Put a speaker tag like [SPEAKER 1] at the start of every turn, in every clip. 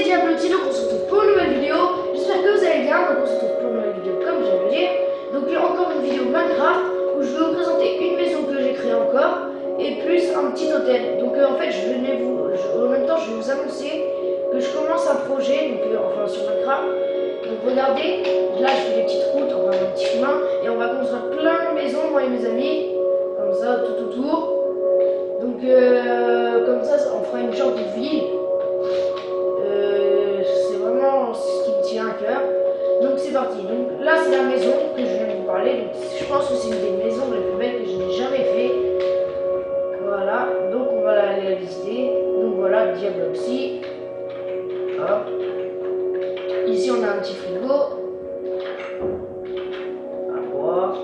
[SPEAKER 1] Diablotti, donc on se retrouve pour une nouvelle vidéo. J'espère que vous allez bien, donc on se retrouve pour une nouvelle vidéo comme j'aime le dire. Donc il y a encore une vidéo Minecraft où je vais vous présenter une maison que j'ai créée encore et plus un petit hôtel. Donc en fait en même temps je vais vous annoncer que je commence un projet, donc enfin sur Minecraft. Donc regardez, là je fais des petites routes, enfin un petit chemin et on va construire plein de maisons moi et mes amis, comme ça tout autour. Donc comme ça on fera une genre de ville. C'est vraiment ce qui me tient à cœur. Donc c'est parti. Donc là c'est la maison que je viens de vous parler. Donc je pense que c'est une des maisons les plus belles que je n'ai jamais fait. Voilà. Donc on va aller la visiter. Donc voilà, Diablotti. Hop. Ici on a un petit frigo. À boire.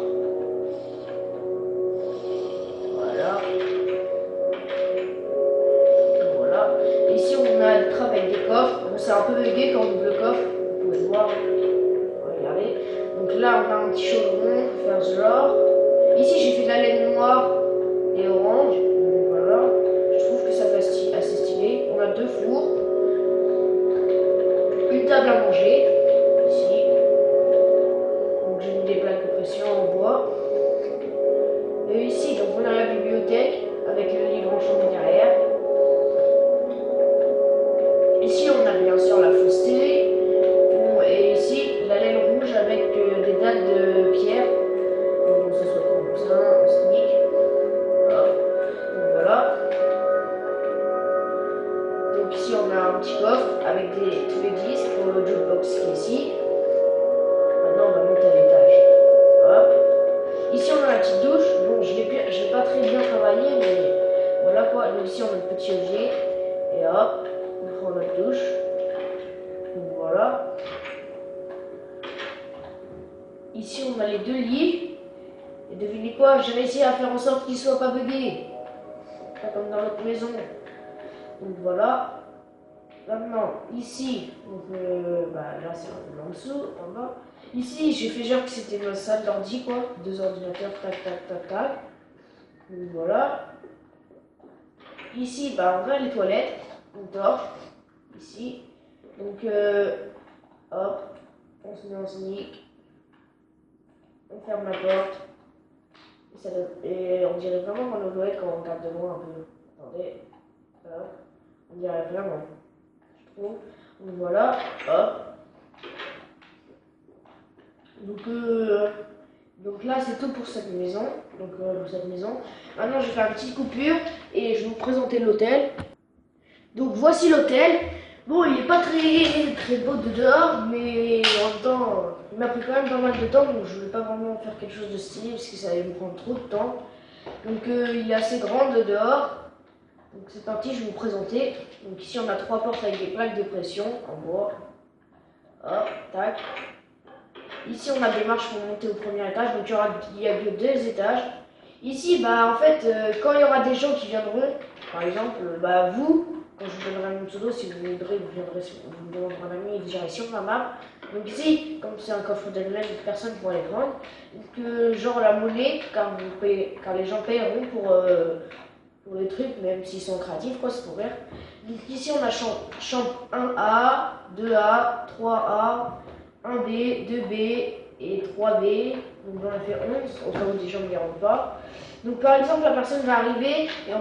[SPEAKER 1] Voilà. Voilà. Ici on a des trappes avec des coffres. Bon, c'est un peu bugué quand on ouvre le coffre. Vous pouvez le voir. Regardez. Donc là on a un petit chaudron pour faire ce genre. Ici j'ai fait de la laine noire et orange. Donc voilà. Je trouve que ça fait assez stylé. On a deux fours. Une table à manger. Ici. Donc j'ai mis des plaques de pression en bois. Et ici donc on a la bibliothèque avec le livre enchanté derrière. Ici on a bien sûr la fausse télé. Et ici la laine rouge avec des dalles de pierre. Donc ce soit comme ça, un sneak. Hop. Donc voilà. Donc ici on a un petit coffre avec tous les disques pour le jukebox qui est ici. Maintenant on va monter à l'étage. Hop. Ici on a la petite douche. Bon je l'ai pas très bien travaillé mais voilà quoi. Donc ici on a le petit objet. Et hop, on prend notre douche. Donc voilà. Ici on a les deux lits. Et devinez quoi, j'ai réussi à faire en sorte qu'ils ne soient pas buggés. Pas comme dans notre maison. Donc voilà. Maintenant, ici, donc, là c'est un peu en dessous, en bas. Ici, j'ai fait genre que c'était ma salle d'ordi, quoi. Deux ordinateurs, tac, tac, tac, tac. Donc voilà. Ici, on va les toilettes. On dort. Ici. Donc, hop. On se met en sneak. On ferme la porte. Et on dirait vraiment qu'on doit être quand on regarde de loin un peu. Attendez. Hop. On dirait vraiment. Je trouve. Donc voilà. Hop. Donc là c'est tout pour cette maison. Maintenant je vais faire une petite coupure et je vais vous présenter l'hôtel. Donc voici l'hôtel. Bon, il n'est pas très beau de dehors, mais en même temps, il m'a pris quand même pas mal de temps, donc je ne vais pas vraiment faire quelque chose de stylé parce que ça allait me prendre trop de temps. Donc il est assez grand de dehors. Donc c'est parti, je vais vous présenter. Donc ici on a trois portes avec des plaques de pression en bois. Hop, tac. Ici on a des marches pour monter au premier étage, donc il y a que deux étages. Ici, en fait, quand il y aura des gens qui viendront, par exemple, vous, quand je vous donnerai mon pseudo, si vous voudrez, vous me demanderez un ami, il dirait sur ma map. Donc ici, comme c'est un coffre d'annuel, personne ne pourra les prendre. Donc genre la monnaie, car les gens payeront pour les trucs, même s'ils sont créatifs, quoi, c'est pour rire. Donc ici on a chambre 1A, 2A, 3A, 1B, 2B et 3B. Donc j'en ai fait 11, au cas où des gens ne les rendent pas. Donc par exemple la personne va arriver et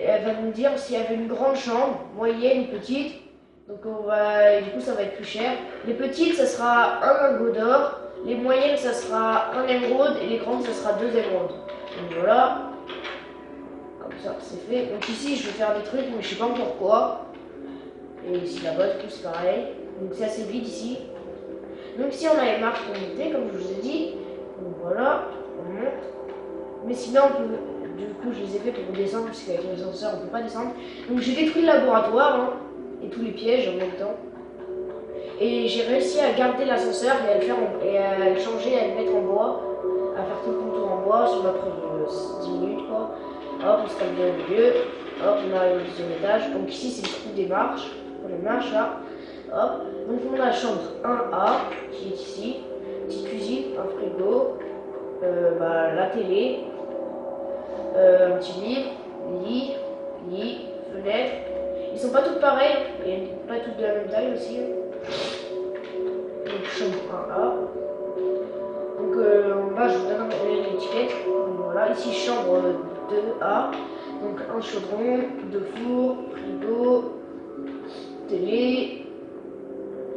[SPEAKER 1] elle va nous dire si elle veut une grande chambre, moyenne, une petite. Donc du coup ça va être plus cher. Les petites ça sera un lingot d'or, les moyennes ça sera un émeraude et les grandes ça sera deux émeraudes. Donc voilà. Comme ça c'est fait. Donc ici je vais faire des trucs mais je sais pas encore quoi. Et ici là-bas tout c'est pareil. Donc c'est assez vide ici. Donc ici on a les marches pour monter comme je vous ai dit. Donc voilà, on monte. Mais sinon du coup je les ai fait pour descendre parce qu'avec l'ascenseur on peut pas descendre. Donc j'ai détruit le laboratoire et tous les pièges en même temps. Et j'ai réussi à garder l'ascenseur et à le changer, à le mettre en bois, à faire tout le contour en bois. Ça m'a pris 10 minutes quoi. Hop, on se calme bien au milieu. Hop, on arrive au deuxième étage. Donc ici c'est le trou des marches. Pour les marches là. Hop. Donc on a la chambre 1A qui est ici. Petite cuisine, un frigo, la télé, un petit livre, lit, fenêtre. Ils sont pas toutes pareilles, et pas toutes de la même taille aussi. Donc chambre 1A. Donc en bas je vous donne l'étiquette. Voilà, ici chambre 2A. Donc un chaudron, 2 fours, frigo, télé.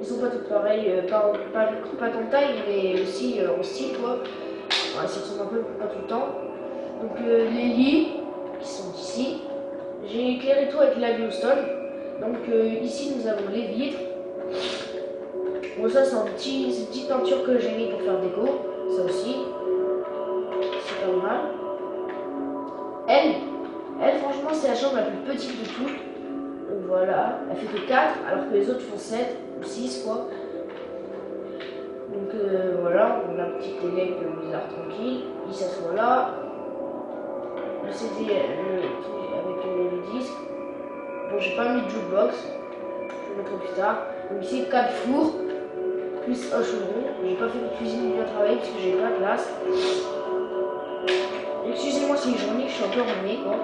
[SPEAKER 1] Ils sont pas toutes pareilles, pas en taille, mais aussi en style quoi. Ouais, ça ressemble un peu pas tout le temps. Donc les lits qui sont ici. J'ai éclairé tout avec la glowstone. Donc ici nous avons les vitres. Bon ça c'est une petite peinture que j'ai mis pour faire déco. Ça aussi. C'est pas mal. Elle franchement c'est la chambre la plus petite de toutes. Donc voilà. Elle fait que 4 alors que les autres font 7 ou 6 quoi. Donc voilà, on a une petite télé avec le bizarre tranquille. Il s'assoit là. Le CD avec le disque. Bon, j'ai pas mis de jukebox. Je le mettrai plus tard. Donc ici, 4 fours. Plus un chaudron. J'ai pas fait de cuisine bien travaillée parce que j'ai pas de place. Excusez-moi si j'en ai, je suis un peu remis quoi.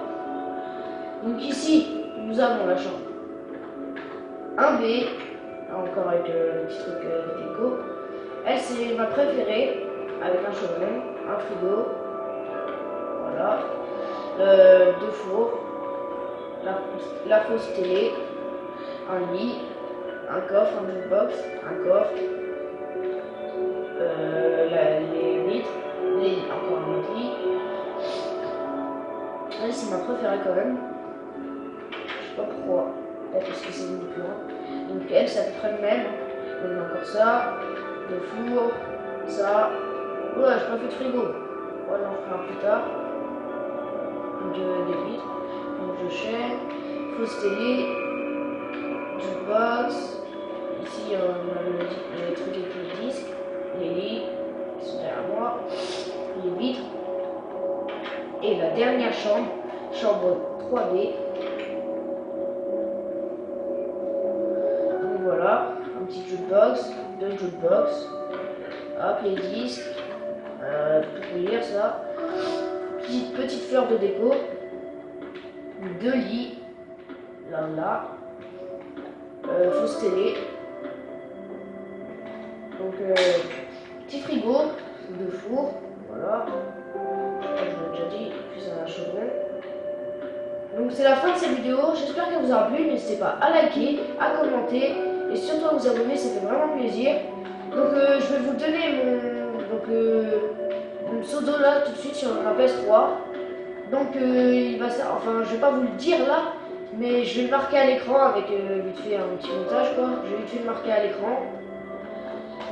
[SPEAKER 1] Donc ici, nous avons la chambre 1B. Encore avec le petit truc déco. Elle, c'est ma préférée. Avec un chaudron, un frigo. Voilà. 2 fours, la fausse télé, un lit, un coffre, un jukebox, un coffre, les vitres, encore un autre lit. Elle, c'est ma préférée quand même. Je sais pas pourquoi. Peut-être parce que c'est une plus grande. Donc elle, c'est à peu près le même. Donc encore ça, 2 fours, ça. Ouais, j'ai pas fait de frigo. Voilà, on fera plus tard. Des vitres, donc de chaîne, fausse télé, jukebox, ici on a le truc avec les disques, les lits qui sont derrière moi, les vitres, et la dernière chambre, chambre 3D. Donc voilà, un petit jukebox, 2 jukebox, hop les disques, tout pour lire ça. Petite fleur de déco, 2 lits, là, fausse télé, donc petit frigo, 2 fours, voilà, je l'ai déjà dit, puis un chaudron. Donc c'est la fin de cette vidéo, j'espère qu'elle vous aura plu, n'hésitez pas à liker, à commenter, et surtout à vous abonner, ça fait vraiment plaisir. Donc je vais vous donner mon pseudo là tout de suite sur ma PS3. Donc il va ça, enfin je vais pas vous le dire là, mais je vais le marquer à l'écran avec vite fait un petit montage quoi. Je vais vite fait le marquer à l'écran.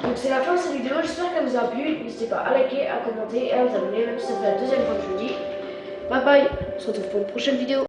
[SPEAKER 1] Donc c'est la fin de cette vidéo, j'espère qu'elle vous a plu. N'hésitez pas à liker, à commenter et à vous abonner, même si ça fait la deuxième fois que je le dis. Bye bye, on se retrouve pour une prochaine vidéo.